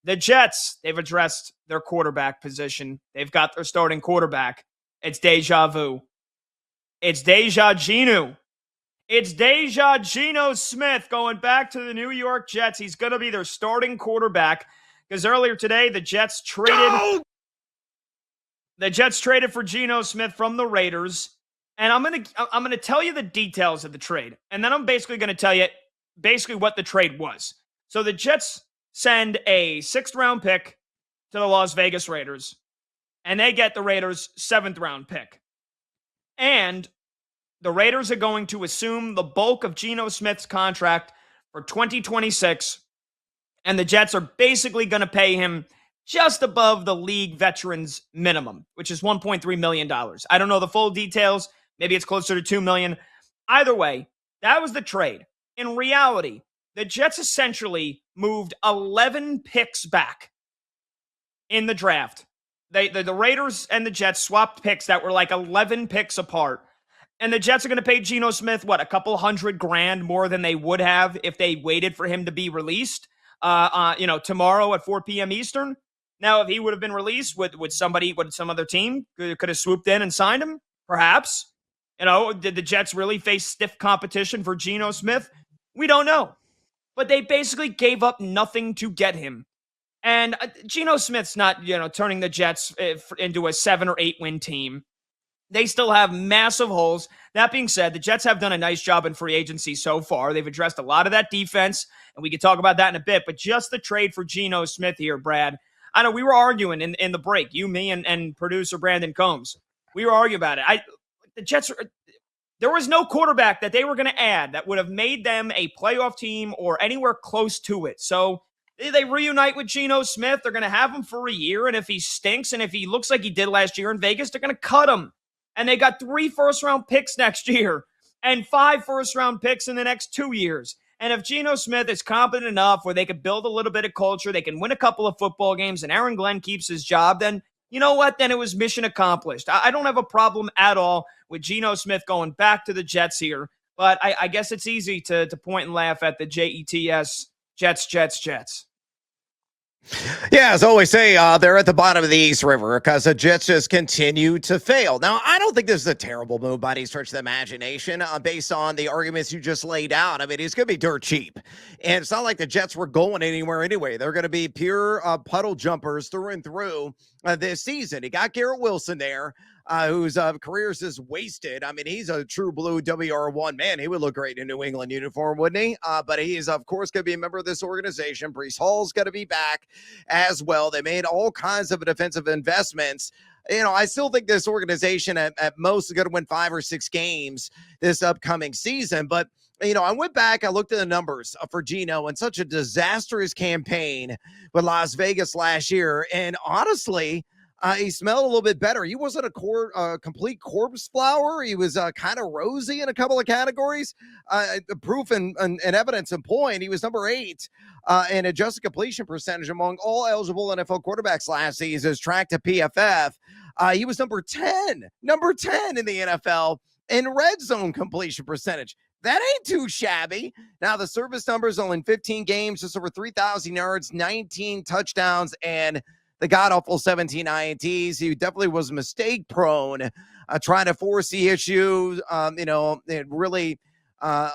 The Jets, they've addressed their quarterback position. They've got their starting quarterback. It's deja vu. It's deja Geno. It's deja Geno Smith going back to the New York Jets. He's going to be their starting quarterback because earlier today the Jets traded for Geno Smith from the Raiders. And I'm gonna tell you the details of the trade, and then I'm basically going to tell you what the trade was. So the Jets send a 6th round pick to the Las Vegas Raiders, and they get the Raiders' 7th round pick. And the Raiders are going to assume the bulk of Geno Smith's contract for 2026, and the Jets are basically going to pay him just above the league veterans minimum, which is $1.3 million. I don't know the full details. Maybe it's closer to $2 million. Either way, that was the trade. In reality, the Jets essentially moved 11 picks back in the draft. The Raiders and the Jets swapped picks that were like 11 picks apart. And the Jets are going to pay Geno Smith, a couple $100,000 more than they would have if they waited for him to be released, tomorrow at 4 p.m. Eastern. Now, if he would have been released, would some other team could have swooped in and signed him? Perhaps. Did the Jets really face stiff competition for Geno Smith? We don't know. But they basically gave up nothing to get him. And Geno Smith's not, turning the Jets into a 7 or 8 win team. They still have massive holes. That being said, the Jets have done a nice job in free agency so far. They've addressed a lot of that defense, and we can talk about that in a bit. But just the trade for Geno Smith here, Brad. I know we were arguing in the break, you, me, and producer Brandon Combs. We were arguing about it. The Jets, there was no quarterback that they were going to add that would have made them a playoff team or anywhere close to it. So they reunite with Geno Smith. They're going to have him for a year, and if he stinks and if he looks like he did last year in Vegas, they're going to cut him. And they got 3 first-round picks next year and 5 first-round picks in the next 2 years. And if Geno Smith is competent enough where they could build a little bit of culture, they can win a couple of football games, and Aaron Glenn keeps his job, then you know what? Then it was mission accomplished. I don't have a problem at all with Geno Smith going back to the Jets here, but I guess it's easy to point and laugh at the Jets, Jets. Yeah, as I always say, they're at the bottom of the East River because the Jets just continue to fail. Now, I don't think this is a terrible move by any stretch of the imagination based on the arguments you just laid out. I mean, he's going to be dirt cheap. And it's not like the Jets were going anywhere anyway. They're going to be pure puddle jumpers through and through this season. He got Garrett Wilson there, whose career is just wasted. I mean, he's a true blue WR1 man. He would look great in a New England uniform, wouldn't he? But he is, of course, going to be a member of this organization. Breece Hall's going to be back as well. They made all kinds of defensive investments. I still think this organization at most is going to win 5 or 6 games this upcoming season. But, I went back, I looked at the numbers for Geno and such a disastrous campaign with Las Vegas last year. And honestly, he smelled a little bit better. He wasn't a complete corpse flower. He was kind of rosy in a couple of categories. The proof and evidence and point, he was number 8 in adjusted completion percentage among all eligible NFL quarterbacks last season, as tracked to PFF. He was number 10 in the NFL in red zone completion percentage. That ain't too shabby. Now, the service numbers only in 15 games, just over 3,000 yards, 19 touchdowns, and the god-awful 17 INTs. He definitely was mistake-prone, trying to force the issue, really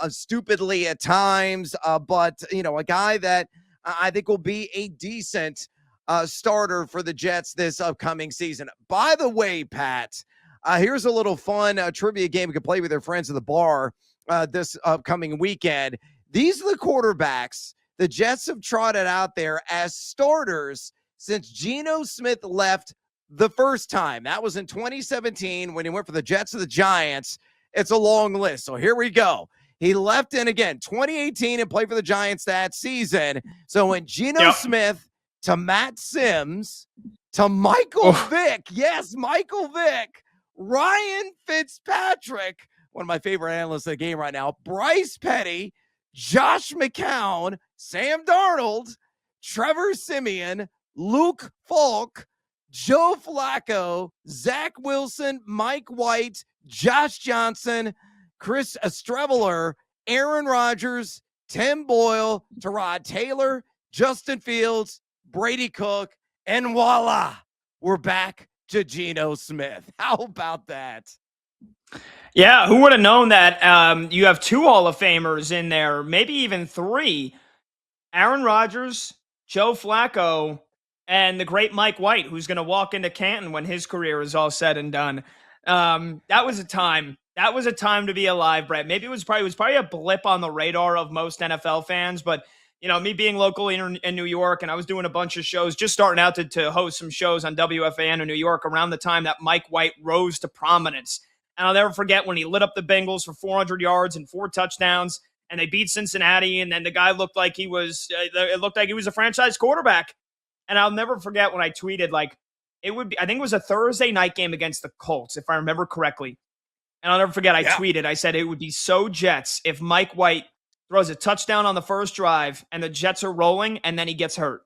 stupidly at times. But, a guy that I think will be a decent starter for the Jets this upcoming season. By the way, Pat, here's a little fun trivia game you can play with your friends at the bar this upcoming weekend. These are the quarterbacks the Jets have trotted out there as starters since Geno Smith left the first time. That was in 2017 when he went from the Jets to the Giants. It's a long list. So here we go. He left in again 2018 and played for the Giants that season. So when Geno Smith to Matt Sims to Michael Vick, yes, Michael Vick, Ryan Fitzpatrick, one of my favorite analysts in the game right now, Bryce Petty, Josh McCown, Sam Darnold, Trevor Siemian, Luke Falk, Joe Flacco, Zach Wilson, Mike White, Josh Johnson, Chris Streveler, Aaron Rodgers, Tim Boyle, Tyrod Taylor, Justin Fields, Brady Cook, and voila, we're back to Geno Smith. How about that? Yeah, who would have known that you have 2 Hall of Famers in there, maybe even 3. Aaron Rodgers, Joe Flacco, and the great Mike White, who's going to walk into Canton when his career is all said and done. That was a time. That was a time to be alive, Brett. Maybe it was probably a blip on the radar of most NFL fans, but me being local in New York, and I was doing a bunch of shows, just starting out to host some shows on WFAN in New York around the time that Mike White rose to prominence. And I'll never forget when he lit up the Bengals for 400 yards and 4 touchdowns, and they beat Cincinnati, and then the guy looked like he was a franchise quarterback. And I'll never forget when I tweeted, like, I think it was a Thursday night game against the Colts, if I remember correctly. And I'll never forget, I tweeted, I said, it would be so Jets if Mike White throws a touchdown on the first drive and the Jets are rolling and then he gets hurt.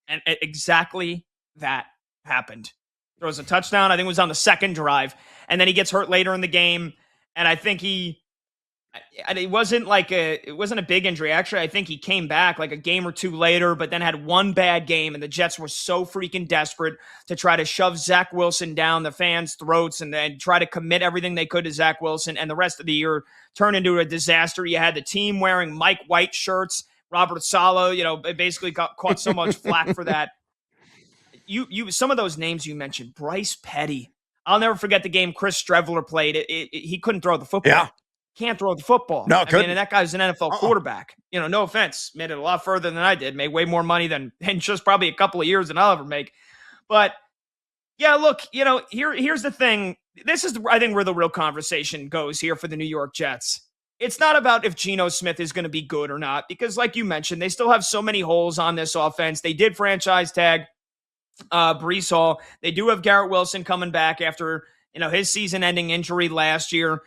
And exactly that happened. Throws a touchdown, I think it was on the second drive, and then he gets hurt later in the game. And I think it wasn't a big injury. Actually, I think he came back like a game or 2 later, but then had one bad game, and the Jets were so freaking desperate to try to shove Zach Wilson down the fans' throats and then try to commit everything they could to Zach Wilson. And the rest of the year turned into a disaster. You had the team wearing Mike White shirts. Robert Saleh, basically caught so much flack for that. You some of those names you mentioned, Bryce Petty. I'll never forget the game Chris Streveler played. He couldn't throw the football. Yeah. Can't throw the football. No, and that guy's an NFL quarterback. No offense, made it a lot further than I did. Made way more money than in just probably a couple of years than I'll ever make. But yeah, look, here's the thing. This is, I think, where the real conversation goes here for the New York Jets. It's not about if Geno Smith is going to be good or not, because like you mentioned, they still have so many holes on this offense. They did franchise tag Breece Hall. They do have Garrett Wilson coming back after his season-ending injury last year.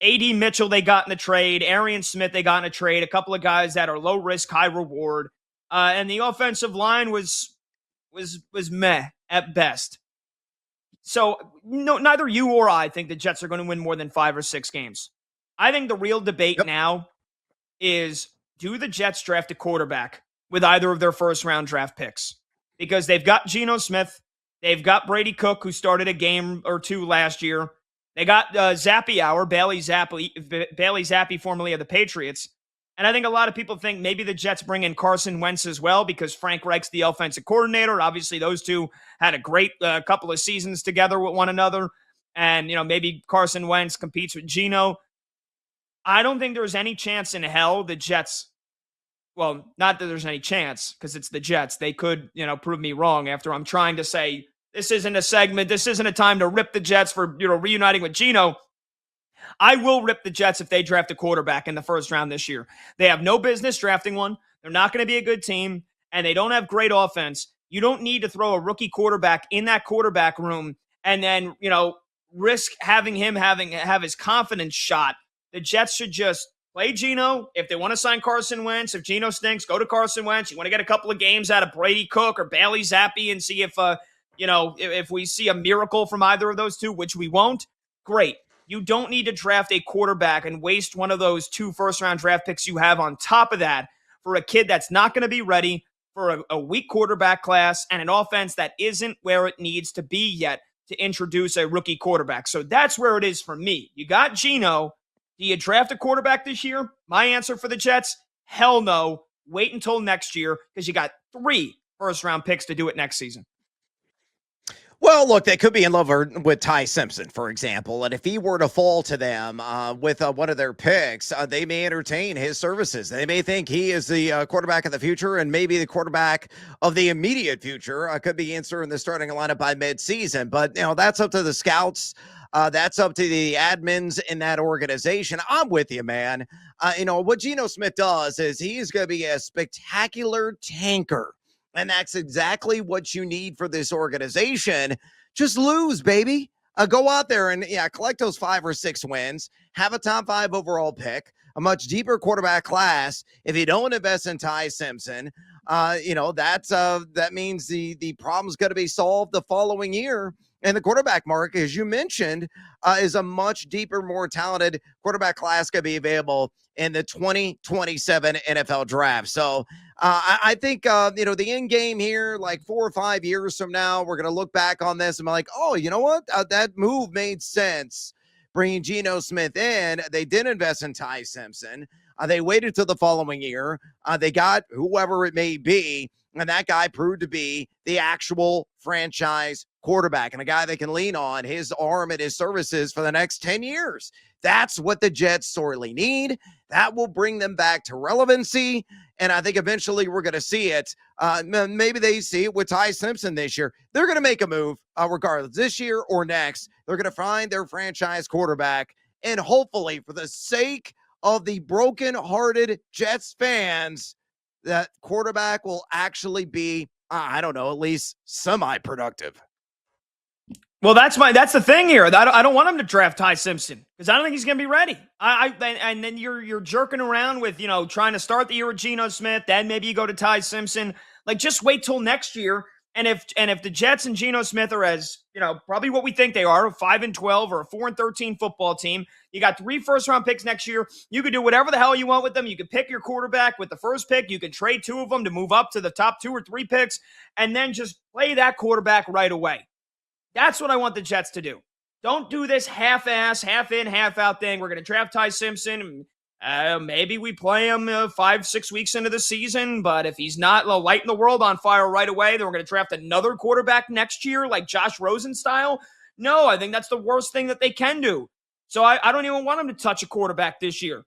A.D. Mitchell they got in the trade. Arian Smith they got in a trade. A couple of guys that are low risk, high reward. And the offensive line was meh at best. So neither you or I think the Jets are going to win more than 5 or 6 games. I think the real debate now is, do the Jets draft a quarterback with either of their first-round draft picks? Because they've got Geno Smith. They've got Brady Cook, who started a game or 2 last year. They got Zappe Hour, Bailey Zappe, formerly of the Patriots. And I think a lot of people think maybe the Jets bring in Carson Wentz as well, because Frank Reich's the offensive coordinator. Obviously, those two had a great couple of seasons together with one another. And, maybe Carson Wentz competes with Geno. I don't think there's any chance in hell the Jets, well, not that there's any chance, because it's the Jets. They could, prove me wrong after I'm trying to say, this isn't a segment. This isn't a time to rip the Jets for, reuniting with Geno. I will rip the Jets if they draft a quarterback in the first round this year. They have no business drafting one. They're not going to be a good team, and they don't have great offense. You don't need to throw a rookie quarterback in that quarterback room and then, risk having him have his confidence shot. The Jets should just play Geno. If they want to sign Carson Wentz, if Geno stinks, go to Carson Wentz. You want to get a couple of games out of Brady Cook or Bailey Zappe and see if we see a miracle from either of those two, which we won't. Great. You don't need to draft a quarterback and waste one of those 2 first-round draft picks you have on top of that for a kid that's not going to be ready, for a weak quarterback class and an offense that isn't where it needs to be yet to introduce a rookie quarterback. So that's where it is for me. You got Geno. Do you draft a quarterback this year? My answer for the Jets, hell no. Wait until next year, because you got 3 first-round picks to do it next season. Well, look, they could be in love with Ty Simpson, for example, and if he were to fall to them with one of their picks, they may entertain his services. They may think he is the quarterback of the future, and maybe the quarterback of the immediate future could be in the starting lineup by midseason. But that's up to the scouts. That's up to the admins in that organization. I'm with you, man. What Geno Smith does is he's going to be a spectacular tanker. And that's exactly what you need for this organization. Just lose, baby. Go out there and, collect those 5 or 6 wins. Have a top 5 overall pick. A much deeper quarterback class. If you don't invest in Ty Simpson, that means the problem's going to be solved the following year. And the quarterback market, as you mentioned, is a much deeper, more talented quarterback class going to be available in the 2027 NFL draft. So I think, the end game here, like 4 or 5 years from now, we're going to look back on this and be like, oh, you know what? That move made sense. Bringing Geno Smith in, they did invest in Ty Simpson. They waited till the following year. They got whoever it may be, and that guy proved to be the actual franchise quarterback and a guy they can lean on his arm and his services for the next 10 years. That's what the Jets sorely need. That will bring them back to relevancy. And I think eventually we're going to see it. Maybe they see it with Ty Simpson this year. They're going to make a move regardless, this year or next. They're going to find their franchise quarterback. And hopefully, for the sake of the broken-hearted Jets fans, that quarterback will actually be, I don't know, at least semi-productive. Well, that's the thing here. I don't want him to draft Ty Simpson because I don't think he's going to be ready. And then you're jerking around with, trying to start the year with Geno Smith. Then maybe you go to Ty Simpson. Like, just wait till next year. And if the Jets and Geno Smith are as, probably what we think they are, a 5-12 or a 4-13 football team, you got 3 first-round picks next year. You could do whatever the hell you want with them. You could pick your quarterback with the first pick. You could trade 2 of them to move up to the top 2 or 3 picks, and then just play that quarterback right away. That's what I want the Jets to do. Don't do this half-ass, half-in, half-out thing. We're going to draft Ty Simpson. Maybe we play him 5-6 weeks into the season, but if he's not lighting the world on fire right away, then we're going to draft another quarterback next year, like Josh Rosen style. No, I think that's the worst thing that they can do. So I don't even want him to touch a quarterback this year.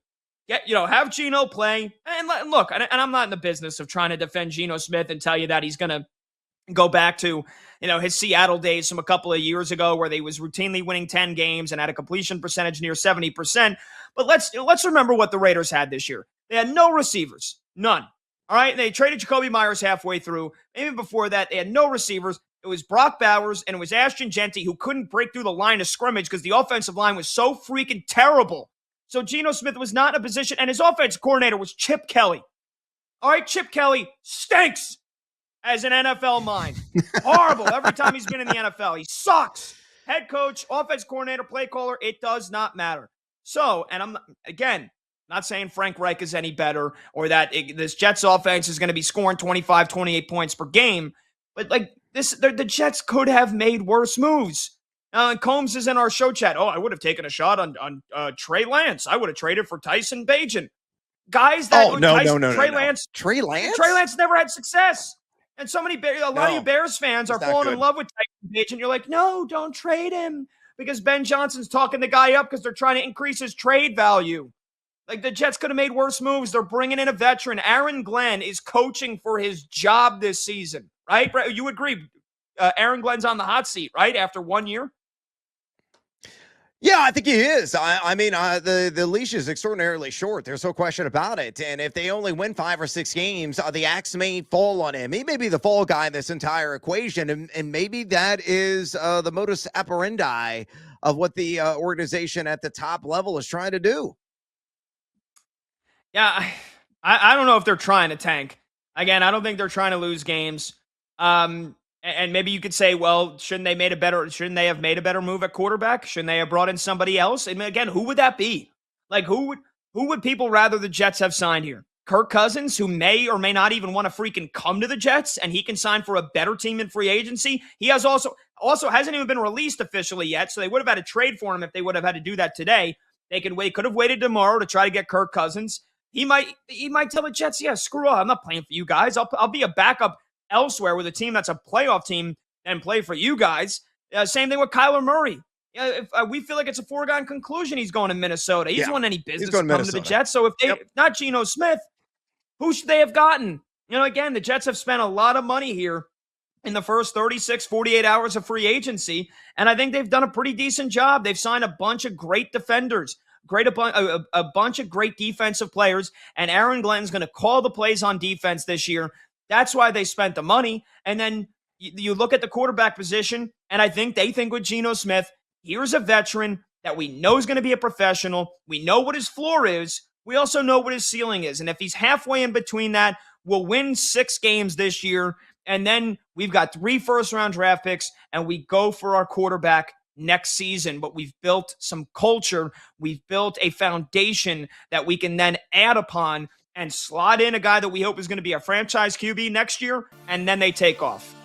Have Geno play. And look, and I'm not in the business of trying to defend Geno Smith and tell you that he's going to go back to, his Seattle days from a couple of years ago where they was routinely winning 10 games and had a completion percentage near 70%. But let's remember what the Raiders had this year. They had no receivers, none. All right, they traded Jacoby Myers halfway through. Maybe before that, they had no receivers. It was Brock Bowers and it was Ashton Genty who couldn't break through the line of scrimmage because the offensive line was so freaking terrible. So Geno Smith was not in a position, and his offensive coordinator was Chip Kelly. All right, Chip Kelly stinks as an NFL mind. Horrible. Every time he's been in the NFL, he sucks. Head coach, offense coordinator, play caller, it does not matter. So, and I'm, again, not saying Frank Reich is any better or that this Jets offense is going to be scoring 25, 28 points per game, but the Jets could have made worse moves. Combs is in our show chat. Oh, I would have taken a shot on Trey Lance. I would have traded for Tyson Bagent. Guys that Trey Lance. Trey Lance? Trey Lance never had success. And a lot of you Bears fans are falling in love with Tyson Bagent. You're like, no, don't trade him because Ben Johnson's talking the guy up because they're trying to increase his trade value. Like, the Jets could have made worse moves. They're bringing in a veteran. Aaron Glenn is coaching for his job this season, right? You agree? Aaron Glenn's on the hot seat, right? After 1 year? Yeah, I think he is. The leash is extraordinarily short. There's no question about it. And if they only win 5 or 6 games, the axe may fall on him. He may be the fall guy in this entire equation. And maybe that is the modus operandi of what the organization at the top level is trying to do. Yeah, I don't know if they're trying to tank. Again, I don't think they're trying to lose games. And maybe you could say, well, shouldn't they have made a better move at quarterback? Shouldn't they have brought in somebody else? And again, who would that be? Like, who would people rather the Jets have signed here? Kirk Cousins, who may or may not even want to freaking come to the Jets, and he can sign for a better team in free agency. He has also hasn't even been released officially yet, so they would have had to trade for him if they would have had to do that today. They could have waited tomorrow to try to get Kirk Cousins. He might tell the Jets, yeah, screw off. I'm not playing for you guys. I'll be a backup elsewhere with a team that's a playoff team and play for you guys. Same thing with Kyler Murray. If we feel like it's a foregone conclusion he's going to Minnesota. He doesn't want any business to come to the Jets. So if not Geno Smith, who should they have gotten? Again, the Jets have spent a lot of money here in the first 36, 48 hours of free agency, and I think they've done a pretty decent job. They've signed a bunch of great defenders, a bunch of great defensive players, and Aaron Glenn's going to call the plays on defense this year. That's why they spent the money. And then you look at the quarterback position, and I think they think with Geno Smith, here's a veteran that we know is going to be a professional. We know what his floor is. We also know what his ceiling is. And if he's halfway in between that, we'll win 6 games this year. And then we've got 3 first-round draft picks, and we go for our quarterback next season. But we've built some culture. We've built a foundation that we can then add upon and slot in a guy that we hope is going to be a franchise QB next year, and then they take off.